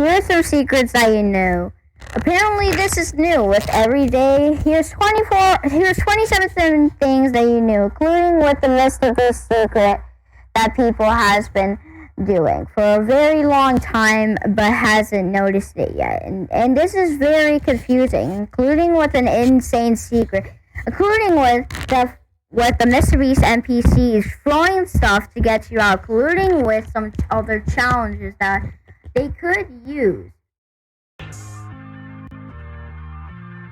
here are some secrets that you knew. Apparently this is new with every day. Here's 27 things that you knew, including with the list of this secret that people has been doing for a very long time but hasn't noticed it yet. And this is very confusing, including with an insane secret, including with the Mr. Beast NPCs throwing stuff to get you out, including with some other challenges that they could use.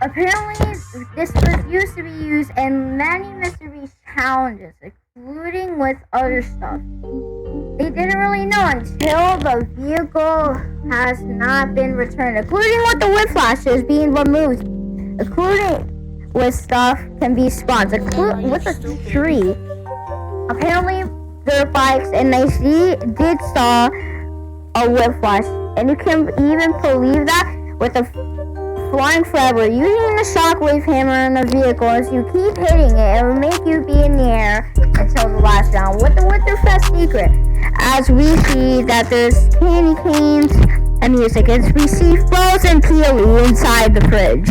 Apparently, this was used to be used in many Mr. Beast challenges, including with other stuff. They didn't really know until the vehicle has not been returned, including with the whip flashes being removed, including with stuff can be spawned, including with a tree. Apparently, dirt bikes and they did saw a whip flash, and you can even believe that with a flying forever, using the shockwave hammer in the vehicle. As you keep hitting it, it will make you be in the air until the last round. With the Winterfest secret, as we see that there's candy canes and music, as we see frozen Peely inside the fridge.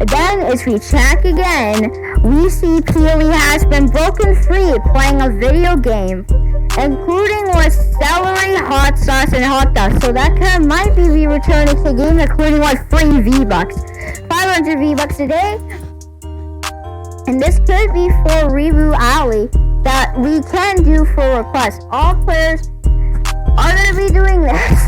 Then, as we check again, we see Peely has been broken free playing a video game, including with celery, hot sauce, and hot dogs. So that kind of might be returning to the game, including like free V-Bucks. 500 V-Bucks a day. And this could be for Reboot Alley that we can do for requests. All players are going to be doing this.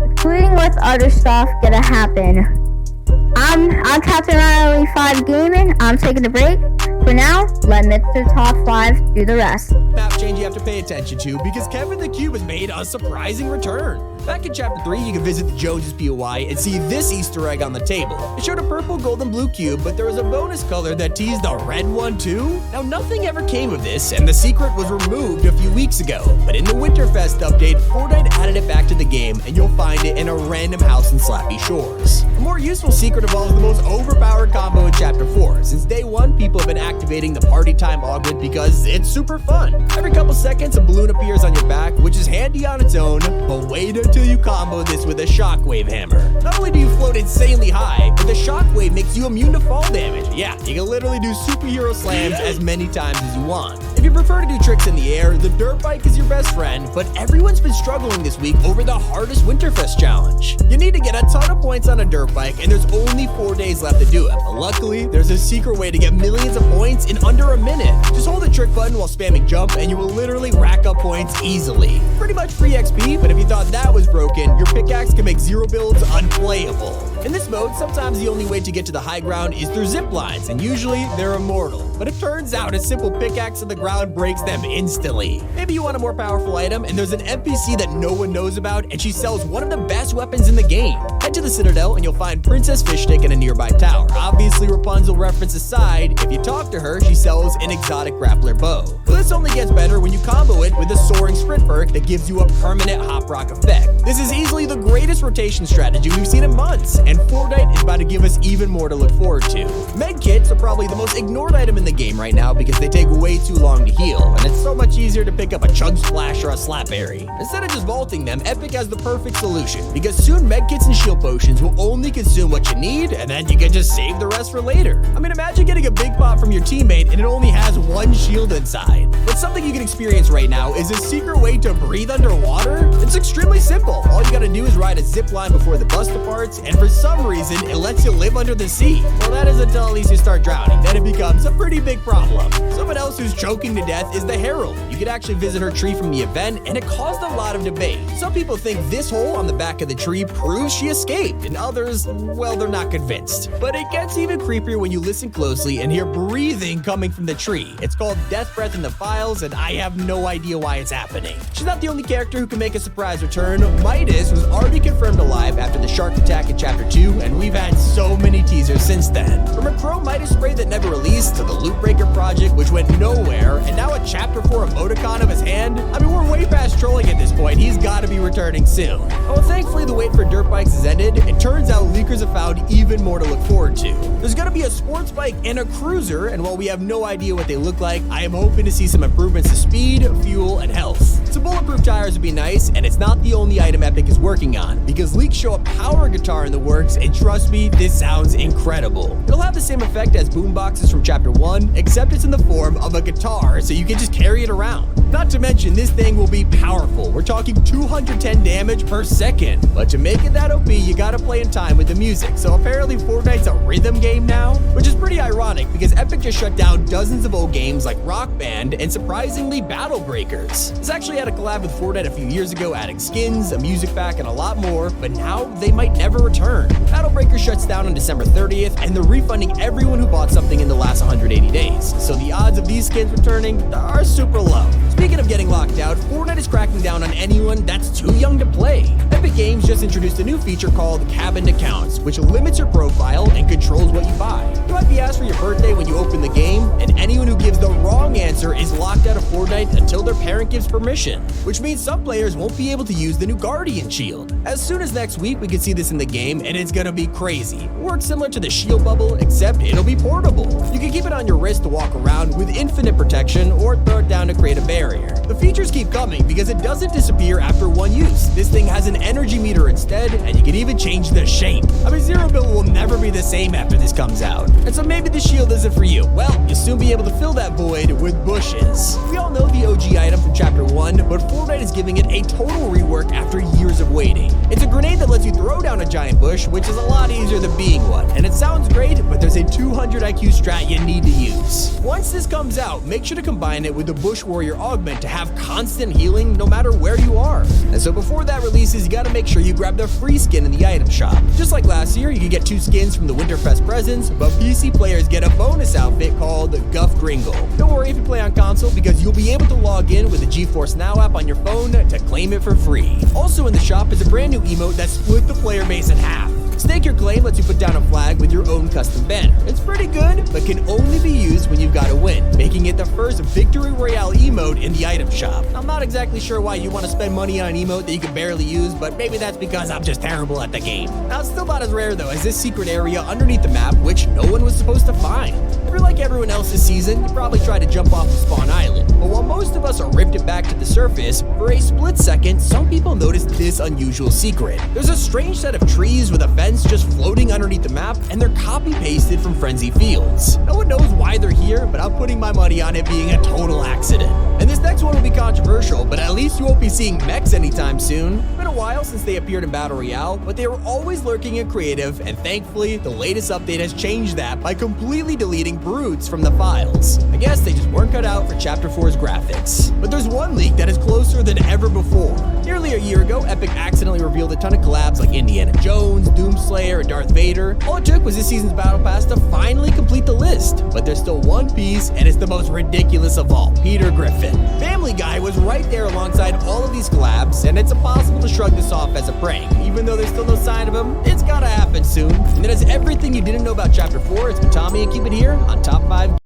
Including with other stuff gonna happen. I'm Captain Riley 5 Gaming. I'm taking a break. For now, let Mr. Top 5 do the rest. Map change you have to pay attention to because Kevin the Cube has made a surprising return. Back in Chapter 3, you can visit the Joneses POI and see this Easter egg on the table. It showed a purple, gold, and blue cube, but there was a bonus color that teased a red one too. Now, nothing ever came of this, and the secret was removed a few weeks ago. But in the Winterfest update, Fortnite added it back to the game, and you'll find it in a random house in Slappy Shores. A more useful secret involves the most overpowered combo in Chapter 4. Since day 1, people have been activating the party time augment because it's super fun. Every couple seconds, a balloon appears on your back, which is handy on its own, but wait until you combo this with a shockwave hammer. Not only do you float insanely high, but the shockwave makes you immune to fall damage. Yeah, you can literally do superhero slams as many times as you want. If you prefer to do tricks in the air, the dirt bike is your best friend, but everyone's been struggling this week over the hardest Winterfest challenge. You need to get a ton of points on a dirt bike, and there's only 4 days left to do it. But luckily, there's a secret way to get millions of points in under a minute. Just hold the trick button while spamming jump, and you will literally rack up points easily. Pretty much free XP, but if you thought that was broken, your pickaxe can make 0 builds unplayable. In this mode, sometimes the only way to get to the high ground is through zip lines, and usually they're immortal. But it turns out a simple pickaxe to the ground breaks them instantly. Maybe you want a more powerful item, and there's an NPC that no one knows about, and she sells one of the best weapons in the game. Head to the Citadel, and you'll find Princess Fishstick in a nearby tower. Obviously, Rapunzel reference aside, if you talk to her, she sells an exotic grappler bow. Well, this only gets better when you combo it with a soaring sprint perk that gives you a permanent hop rock effect. This is easily the greatest rotation strategy we've seen in months, and Fortnite is about to give us even more to look forward to. Med kits are probably the most ignored item in the game right now because they take way too long to heal, and it's so much easier to pick up a chug splash or a slapberry. Instead of just vaulting them, Epic has the perfect solution, because soon medkits and shield potions will only consume what you need, and then you can just save the rest for later. I mean, imagine getting a big pot from your teammate and it only has 1 shield inside. But something you can experience right now is a secret way to breathe underwater. It's extremely simple. All you gotta do is ride a zip line before the bus departs, and for some reason, it lets you live under the sea. Well, that is until at least you start drowning. Then it becomes a pretty big problem. Someone else who's choking to death is the Herald. You could actually visit her tree from the event, and it caused a lot of debate. Some people think this hole on the back of the tree proves she escaped, and others, well, they're not convinced. But it gets even creepier when you listen closely and hear breathing coming from the tree. It's called Death Breath in the files, and I have no idea why it's happening. She's not the only character who can make a surprise return. Midas was already confirmed alive after the shark attack in Chapter 2, and we've had so many teasers since then. From a Chrome Midas spray that never released, to the Loot Breaker project which went nowhere, and now a Chapter 4 emoticon of his hand. I mean, we're way past trolling at this point. He's got to be returning soon. Well, thankfully the wait for dirt bikes has ended. It turns out leakers have found even more to look forward to. There's going to be a sports bike and a cruiser, and while we have no idea what they look like, I am hoping to see some improvements to speed, fuel, and health. Some bulletproof tires would be nice, and it's not the only item Epic is working on, because leaks show a power guitar in the works, and trust me, this sounds incredible. It'll have the same effect as boomboxes from Chapter 1, except it's in the form of a guitar, so you can just carry it around. Not to mention, this thing will be powerful. We're talking 210 damage per second. But to make it that OP, you gotta play in time with the music. So apparently Fortnite's a rhythm game now, which is pretty ironic because Epic just shut down dozens of old games like Rock Band and surprisingly Battle Breakers. This actually had a collab with Fortnite a few years ago, adding skins, a music pack, and a lot more, but now they might never return. Battle Breakers shuts down on December 30th, and they're refunding everyone who bought something in the last 180 days. So the odds of these skins returning are super low. Speaking of getting locked out, Fortnite is cracking down on anyone that's too young to play. Epic Games just introduced a new feature called Cabined Accounts, which limits your profile and controls what you buy. You might be asked for your birthday when you open the game, and anyone who gives the wrong answer is locked out of Fortnite until their parent gives permission, which means some players won't be able to use the new Guardian Shield. As soon as next week, we can see this in the game, and it's gonna be crazy. It works similar to the shield bubble, except it'll be portable. You can keep it on your wrist to walk around with infinite protection, or throw it down to create a barrier. The features keep coming because it doesn't disappear after one use. This thing has an energy meter instead, and you can even change the shape. I mean, Zero Build will never be the same after this comes out. And so maybe the shield isn't for you. Well, you'll soon be able to fill that void with bushes. We all know the OG item from Chapter 1, but Fortnite is giving it a total rework after years of waiting. It's a grenade that lets you throw down a giant bush, which is a lot easier than being one. And it sounds great, but there's a 200 IQ strat you need to use. Once this comes out, make sure to combine it with the Bush Warrior augment to have constant healing no matter where you are. And so before that releases, you gotta make sure you grab the free skin in the item shop. Just like last year, you can get 2 skins from the Winterfest presents, but PC players get a bonus outfit called Guff Gringle. Don't worry if you play on console, because you'll be able to log in with the GeForce Now app on your phone to claim it for free. Also in the shop is a brand new emote that split the player base in half. Stake Your Claim lets you put down a flag with your own custom banner. It's pretty good, but can only be used when you've got a win, making it the first Victory Royale emote in the item shop. I'm not exactly sure why you want to spend money on an emote that you can barely use, but maybe that's because I'm just terrible at the game. Now, it's still not as rare though as this secret area underneath the map, which no one was supposed to find. If you're like everyone else this season, you probably tried to jump off the spawn island. But while most of us are rifted back to the surface, for a split second, some people noticed this unusual secret. There's a strange set of trees with a fence just floating underneath the map, and they're copy-pasted from Frenzy Fields. No one knows why they're here, but I'm putting my money on it being a total accident. And this next one will be controversial, but at least you won't be seeing mechs anytime soon. It's been a while since they appeared in Battle Royale, but they were always lurking in creative, and thankfully, the latest update has changed that by completely deleting brutes from the files. I guess they just weren't cut out for Chapter 4's graphics. But there's one leak that is closer than ever before. Nearly a year ago, Epic accidentally revealed a ton of collabs like Indiana Jones, Doomslayer, and Darth Vader. All it took was this season's Battle Pass to finally complete the list. But there's still one piece, and it's the most ridiculous of all, Peter Griffin. Family Guy was right there alongside all of these collabs, and it's impossible to shrug this off as a prank. Even though there's still no sign of him, it's gotta happen soon. And that is everything you didn't know about Chapter 4. It's been Tommy, and keep it here on Top 5.